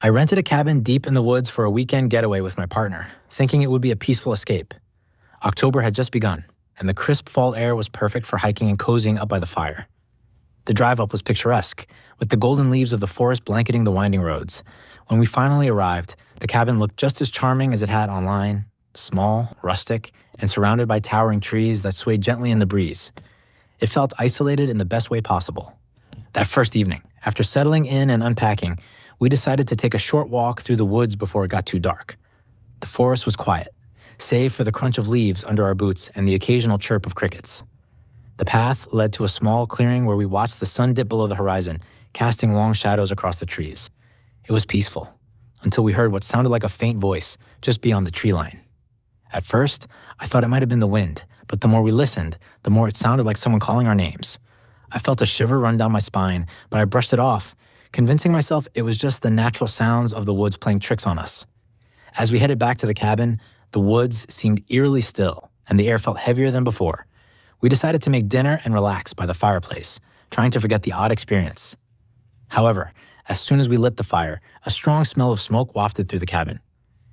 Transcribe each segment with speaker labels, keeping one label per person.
Speaker 1: I rented a cabin deep in the woods for a weekend getaway with my partner, thinking it would be a peaceful escape. October had just begun, and the crisp fall air was perfect for hiking and cozying up by the fire. The drive up was picturesque, with the golden leaves of the forest blanketing the winding roads. When we finally arrived, the cabin looked just as charming as it had online, small, rustic, and surrounded by towering trees that swayed gently in the breeze. It felt isolated in the best way possible. That first evening, after settling in and unpacking, we decided to take a short walk through the woods before it got too dark. The forest was quiet, save for the crunch of leaves under our boots and the occasional chirp of crickets. The path led to a small clearing where we watched the sun dip below the horizon, casting long shadows across the trees. It was peaceful, until we heard what sounded like a faint voice just beyond the tree line. At first, I thought it might have been the wind, but the more we listened, the more it sounded like someone calling our names. I felt a shiver run down my spine, but I brushed it off, convincing myself it was just the natural sounds of the woods playing tricks on us. As we headed back to the cabin, the woods seemed eerily still, and the air felt heavier than before. We decided to make dinner and relax by the fireplace, trying to forget the odd experience. However, as soon as we lit the fire, a strong smell of smoke wafted through the cabin.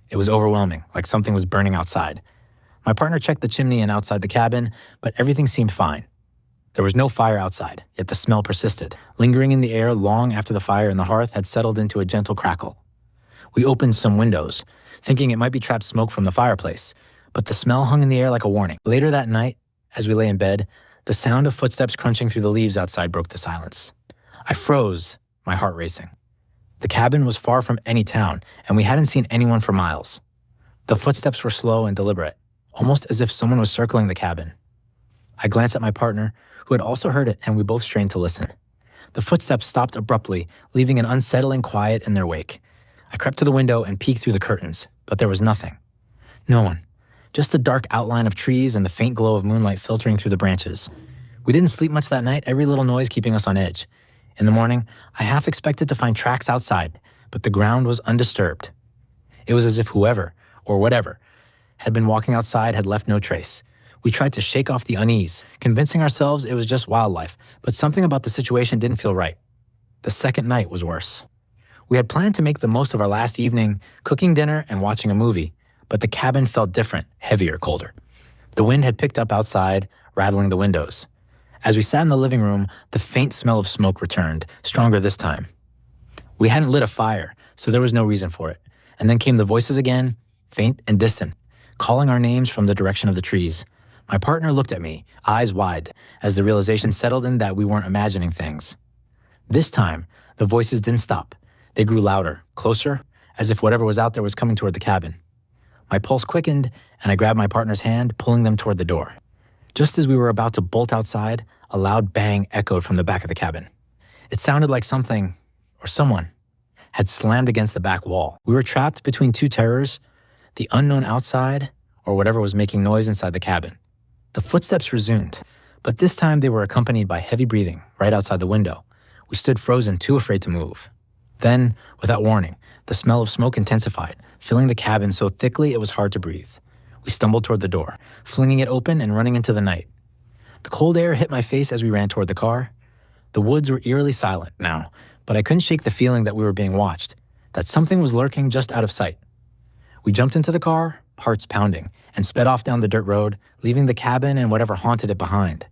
Speaker 1: It was overwhelming, like something was burning outside. My partner checked the chimney and outside the cabin, but everything seemed fine. There was no fire outside, yet the smell persisted, lingering in the air long after the fire in the hearth had settled into a gentle crackle. We opened some windows, thinking it might be trapped smoke from the fireplace, but the smell hung in the air like a warning. Later that night, as we lay in bed, the sound of footsteps crunching through the leaves outside broke the silence. I froze, my heart racing. The cabin was far from any town, and we hadn't seen anyone for miles. The footsteps were slow and deliberate, almost as if someone was circling the cabin. I glanced at my partner, who had also heard it, and we both strained to listen. The footsteps stopped abruptly, leaving an unsettling quiet in their wake. I crept to the window and peeked through the curtains, but there was nothing. No one. Just the dark outline of trees and the faint glow of moonlight filtering through the branches. We didn't sleep much that night, every little noise keeping us on edge. In the morning, I half expected to find tracks outside, but the ground was undisturbed. It was as if whoever, or whatever, had been walking outside had left no trace. We tried to shake off the unease, convincing ourselves it was just wildlife, but something about the situation didn't feel right. The second night was worse. We had planned to make the most of our last evening, cooking dinner and watching a movie, but the cabin felt different, heavier, colder. The wind had picked up outside, rattling the windows. As we sat in the living room, the faint smell of smoke returned, stronger this time. We hadn't lit a fire, so there was no reason for it. And then came the voices again, faint and distant, calling our names from the direction of the trees. My partner looked at me, eyes wide, as the realization settled in that we weren't imagining things. This time, the voices didn't stop. They grew louder, closer, as if whatever was out there was coming toward the cabin. My pulse quickened, and I grabbed my partner's hand, pulling them toward the door. Just as we were about to bolt outside, a loud bang echoed from the back of the cabin. It sounded like something, or someone, had slammed against the back wall. We were trapped between two terrors, the unknown outside, or whatever was making noise inside the cabin. The footsteps resumed, but this time they were accompanied by heavy breathing right outside the window. We stood frozen, too afraid to move. Then, without warning, the smell of smoke intensified, filling the cabin so thickly it was hard to breathe. We stumbled toward the door, flinging it open and running into the night. The cold air hit my face as we ran toward the car. The woods were eerily silent now, but I couldn't shake the feeling that we were being watched, that something was lurking just out of sight. We jumped into the car, hearts pounding, and sped off down the dirt road, leaving the cabin and whatever haunted it behind.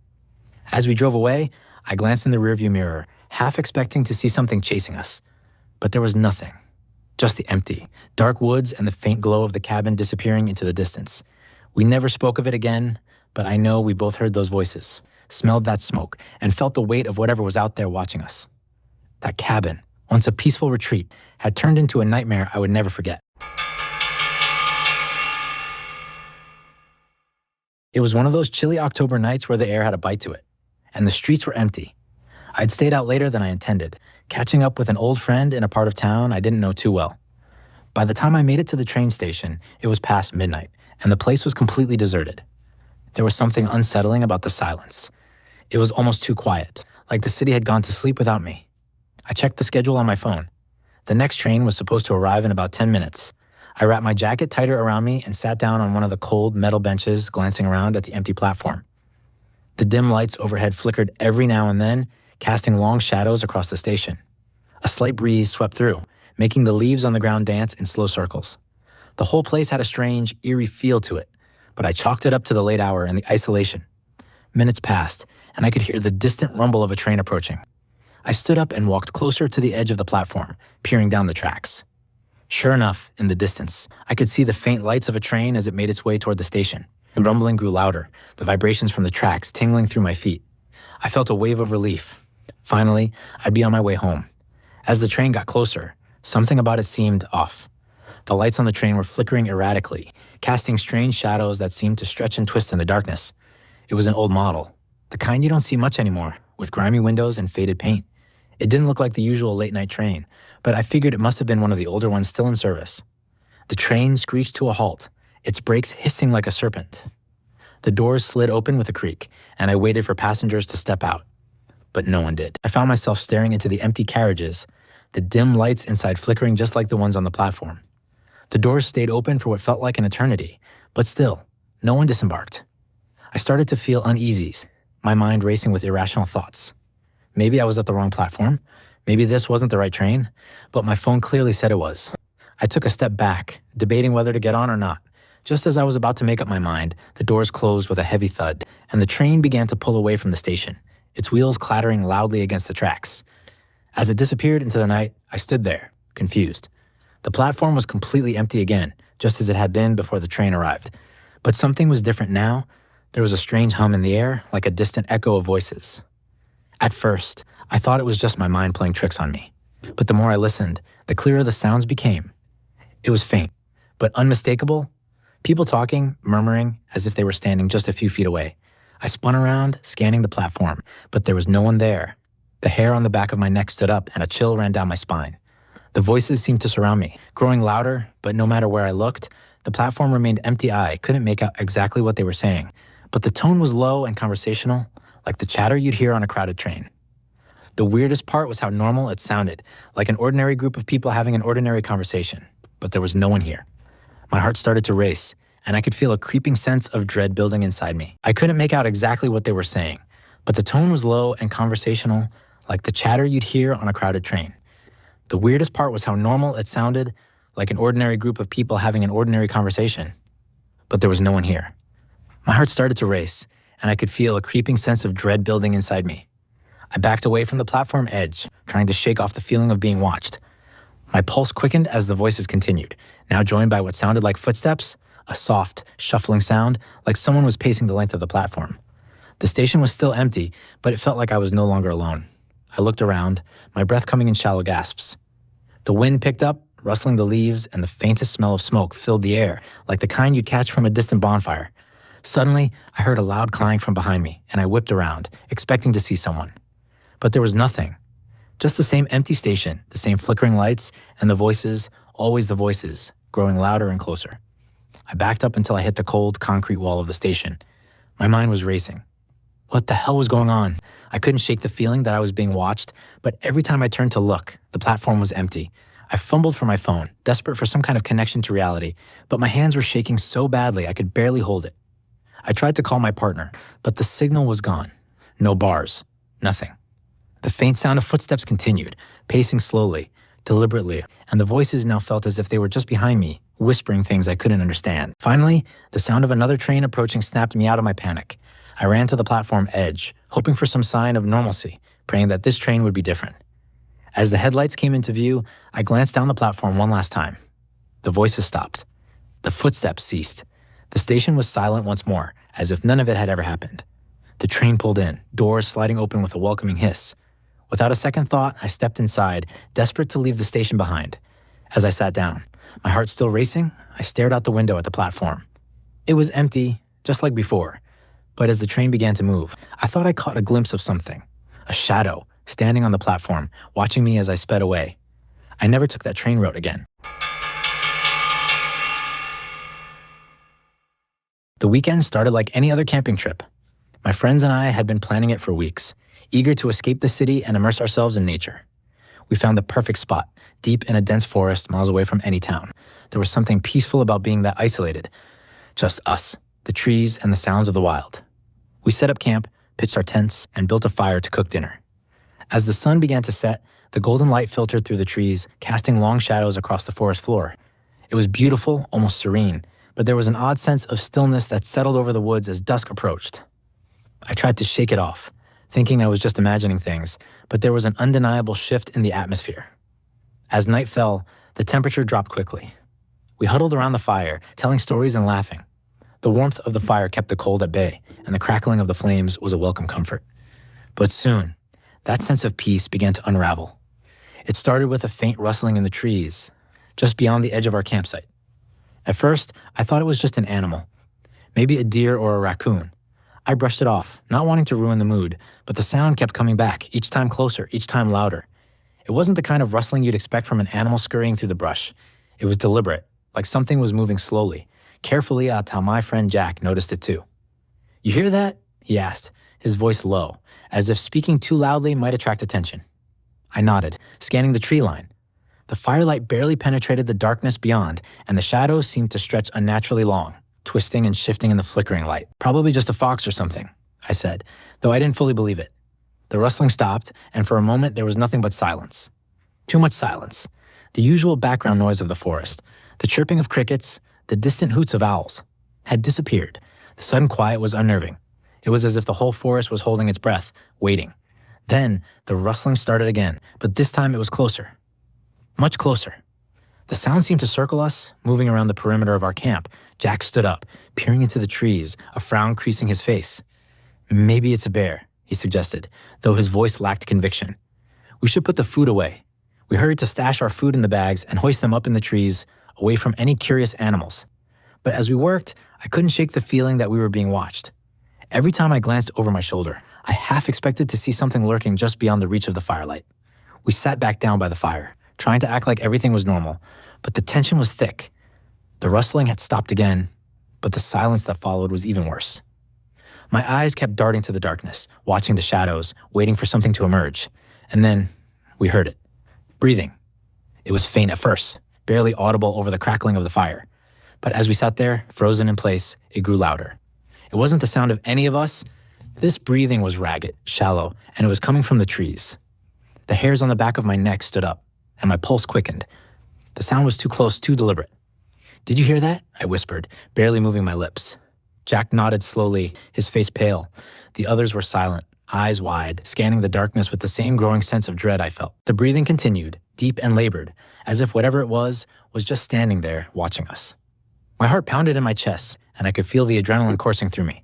Speaker 1: As we drove away, I glanced in the rearview mirror, half expecting to see something chasing us. But there was nothing. Just the empty, dark woods and the faint glow of the cabin disappearing into the distance. We never spoke of it again, but I know we both heard those voices, smelled that smoke, and felt the weight of whatever was out there watching us. That cabin, once a peaceful retreat, had turned into a nightmare I would never forget. It was one of those chilly October nights where the air had a bite to it, and the streets were empty. I'd stayed out later than I intended, catching up with an old friend in a part of town I didn't know too well. By the time I made it to the train station, it was past midnight, and the place was completely deserted. There was something unsettling about the silence. It was almost too quiet, like the city had gone to sleep without me. I checked the schedule on my phone. The next train was supposed to arrive in about 10 minutes. I wrapped my jacket tighter around me and sat down on one of the cold metal benches, glancing around at the empty platform. The dim lights overhead flickered every now and then, casting long shadows across the station. A slight breeze swept through, making the leaves on the ground dance in slow circles. The whole place had a strange, eerie feel to it, but I chalked it up to the late hour and the isolation. Minutes passed, and I could hear the distant rumble of a train approaching. I stood up and walked closer to the edge of the platform, peering down the tracks. Sure enough, in the distance, I could see the faint lights of a train as it made its way toward the station. The rumbling grew louder, the vibrations from the tracks tingling through my feet. I felt a wave of relief. Finally, I'd be on my way home. As the train got closer, something about it seemed off. The lights on the train were flickering erratically, casting strange shadows that seemed to stretch and twist in the darkness. It was an old model, the kind you don't see much anymore, with grimy windows and faded paint. It didn't look like the usual late-night train, but I figured it must have been one of the older ones still in service. The train screeched to a halt, its brakes hissing like a serpent. The doors slid open with a creak, and I waited for passengers to step out. But no one did. I found myself staring into the empty carriages, the dim lights inside flickering just like the ones on the platform. The doors stayed open for what felt like an eternity, but still, no one disembarked. I started to feel uneasy, my mind racing with irrational thoughts. Maybe I was at the wrong platform. Maybe this wasn't the right train, but my phone clearly said it was. I took a step back, debating whether to get on or not. Just as I was about to make up my mind, the doors closed with a heavy thud, and the train began to pull away from the station, its wheels clattering loudly against the tracks. As it disappeared into the night, I stood there, confused. The platform was completely empty again, just as it had been before the train arrived. But something was different now. There was a strange hum in the air, like a distant echo of voices. At first, I thought it was just my mind playing tricks on me. But the more I listened, the clearer the sounds became. It was faint, but unmistakable. People talking, murmuring, as if they were standing just a few feet away. I spun around, scanning the platform, but there was no one there. The hair on the back of my neck stood up, and a chill ran down my spine. The voices seemed to surround me, growing louder, but no matter where I looked, the platform remained empty. I couldn't make out exactly what they were saying, but the tone was low and conversational, like the chatter you'd hear on a crowded train. The weirdest part was how normal it sounded, like an ordinary group of people having an ordinary conversation, but there was no one here. My heart started to race, and I could feel a creeping sense of dread building inside me. I couldn't make out exactly what they were saying, but the tone was low and conversational, like the chatter you'd hear on a crowded train. The weirdest part was how normal it sounded, like an ordinary group of people having an ordinary conversation, but there was no one here. My heart started to race, and I could feel a creeping sense of dread building inside me. I backed away from the platform edge, trying to shake off the feeling of being watched. My pulse quickened as the voices continued, now joined by what sounded like footsteps, a soft, shuffling sound, like someone was pacing the length of the platform. The station was still empty, but it felt like I was no longer alone. I looked around, my breath coming in shallow gasps. The wind picked up, rustling the leaves, and the faintest smell of smoke filled the air, like the kind you'd catch from a distant bonfire. Suddenly, I heard a loud clang from behind me, and I whipped around, expecting to see someone. But there was nothing. Just the same empty station, the same flickering lights, and the voices, always the voices, growing louder and closer. I backed up until I hit the cold, concrete wall of the station. My mind was racing. What the hell was going on? I couldn't shake the feeling that I was being watched, but every time I turned to look, the platform was empty. I fumbled for my phone, desperate for some kind of connection to reality, but my hands were shaking so badly I could barely hold it. I tried to call my partner, but the signal was gone. No bars. Nothing. The faint sound of footsteps continued, pacing slowly, deliberately, and the voices now felt as if they were just behind me, whispering things I couldn't understand. Finally, the sound of another train approaching snapped me out of my panic. I ran to the platform edge, hoping for some sign of normalcy, praying that this train would be different. As the headlights came into view, I glanced down the platform one last time. The voices stopped. The footsteps ceased. The station was silent once more, as if none of it had ever happened. The train pulled in, doors sliding open with a welcoming hiss. Without a second thought, I stepped inside, desperate to leave the station behind. As I sat down, my heart still racing, I stared out the window at the platform. It was empty, just like before. But as the train began to move, I thought I caught a glimpse of something. A shadow, standing on the platform, watching me as I sped away. I never took that train route again. The weekend started like any other camping trip. My friends and I had been planning it for weeks, eager to escape the city and immerse ourselves in nature. We found the perfect spot, deep in a dense forest miles away from any town. There was something peaceful about being that isolated. Just us, the trees, and the sounds of the wild. We set up camp, pitched our tents, and built a fire to cook dinner. As the sun began to set, The golden light filtered through the trees, casting long shadows across the forest floor. It was beautiful, almost serene, but there was an odd sense of stillness that settled over the woods as dusk approached. I tried to shake it off, thinking I was just imagining things, but there was an undeniable shift in the atmosphere. As night fell, the temperature dropped quickly. We huddled around the fire, telling stories and laughing. The warmth of the fire kept the cold at bay, and the crackling of the flames was a welcome comfort. But soon, that sense of peace began to unravel. It started with a faint rustling in the trees, just beyond the edge of our campsite. At first, I thought it was just an animal, maybe a deer or a raccoon. I brushed it off, not wanting to ruin the mood, but the sound kept coming back, each time closer, each time louder. It wasn't the kind of rustling you'd expect from an animal scurrying through the brush. It was deliberate, like something was moving slowly, carefully out how my friend Jack noticed it too. "You hear that?" he asked, his voice low, as if speaking too loudly might attract attention. I nodded, scanning the tree line. The firelight barely penetrated the darkness beyond, and the shadows seemed to stretch unnaturally long, twisting and shifting in the flickering light. "Probably just a fox or something," I said, though I didn't fully believe it. The rustling stopped, and for a moment there was nothing but silence. Too much silence. The usual background noise of the forest, the chirping of crickets, the distant hoots of owls, had disappeared. The sudden quiet was unnerving. It was as if the whole forest was holding its breath, waiting. Then the rustling started again, but this time it was closer. Much closer. The sound seemed to circle us, moving around the perimeter of our camp. Jack stood up, peering into the trees, a frown creasing his face. "Maybe it's a bear," he suggested, though his voice lacked conviction. "We should put the food away." We hurried to stash our food in the bags and hoist them up in the trees, away from any curious animals. But as we worked, I couldn't shake the feeling that we were being watched. Every time I glanced over my shoulder, I half expected to see something lurking just beyond the reach of the firelight. We sat back down by the fire, trying to act like everything was normal, but the tension was thick. The rustling had stopped again, but the silence that followed was even worse. My eyes kept darting to the darkness, watching the shadows, waiting for something to emerge. And then we heard it. Breathing. It was faint at first, barely audible over the crackling of the fire. But as we sat there, frozen in place, it grew louder. It wasn't the sound of any of us. This breathing was ragged, shallow, and it was coming from the trees. The hairs on the back of my neck stood up, and my pulse quickened. The sound was too close, too deliberate. "Did you hear that?" I whispered, barely moving my lips. Jack nodded slowly, his face pale. The others were silent, eyes wide, scanning the darkness with the same growing sense of dread I felt. The breathing continued, deep and labored, as if whatever it was just standing there, watching us. My heart pounded in my chest, and I could feel the adrenaline coursing through me.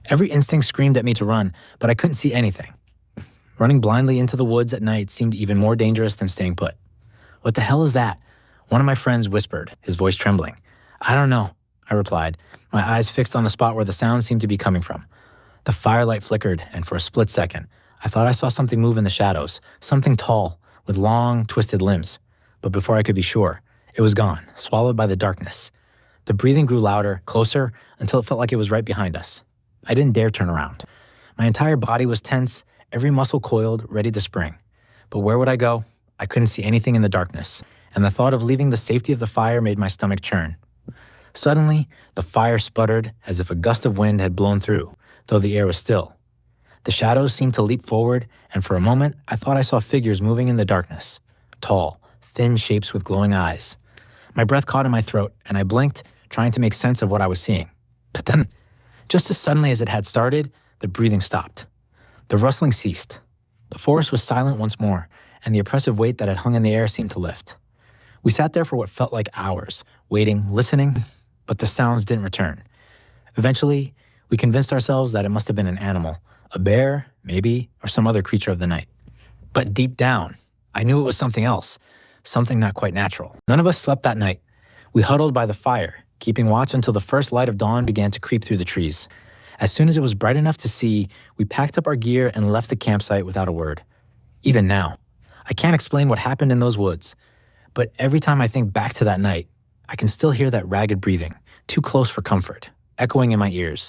Speaker 1: Every instinct screamed at me to run, but I couldn't see anything. Running blindly into the woods at night seemed even more dangerous than staying put. "What the hell is that?" One of my friends whispered, his voice trembling. "I don't know," I replied, my eyes fixed on the spot where the sound seemed to be coming from. The firelight flickered, and for a split second, I thought I saw something move in the shadows, something tall, with long, twisted limbs. But before I could be sure, it was gone, swallowed by the darkness. The breathing grew louder, closer, until it felt like it was right behind us. I didn't dare turn around. My entire body was tense, every muscle coiled, ready to spring. But where would I go? I couldn't see anything in the darkness, and the thought of leaving the safety of the fire made my stomach churn. Suddenly, the fire sputtered as if a gust of wind had blown through, though the air was still. The shadows seemed to leap forward, and for a moment, I thought I saw figures moving in the darkness. Tall, thin shapes with glowing eyes. My breath caught in my throat, and I blinked, trying to make sense of what I was seeing. But then, just as suddenly as it had started, the breathing stopped. The rustling ceased. The forest was silent once more, and the oppressive weight that had hung in the air seemed to lift. We sat there for what felt like hours, waiting, listening, but the sounds didn't return. Eventually, we convinced ourselves that it must have been an animal, a bear, maybe, or some other creature of the night. But deep down, I knew it was something else, something not quite natural. None of us slept that night. We huddled by the fire, keeping watch until the first light of dawn began to creep through the trees. As soon as it was bright enough to see, we packed up our gear and left the campsite without a word. Even now, I can't explain what happened in those woods, but every time I think back to that night, I can still hear that ragged breathing, too close for comfort, echoing in my ears.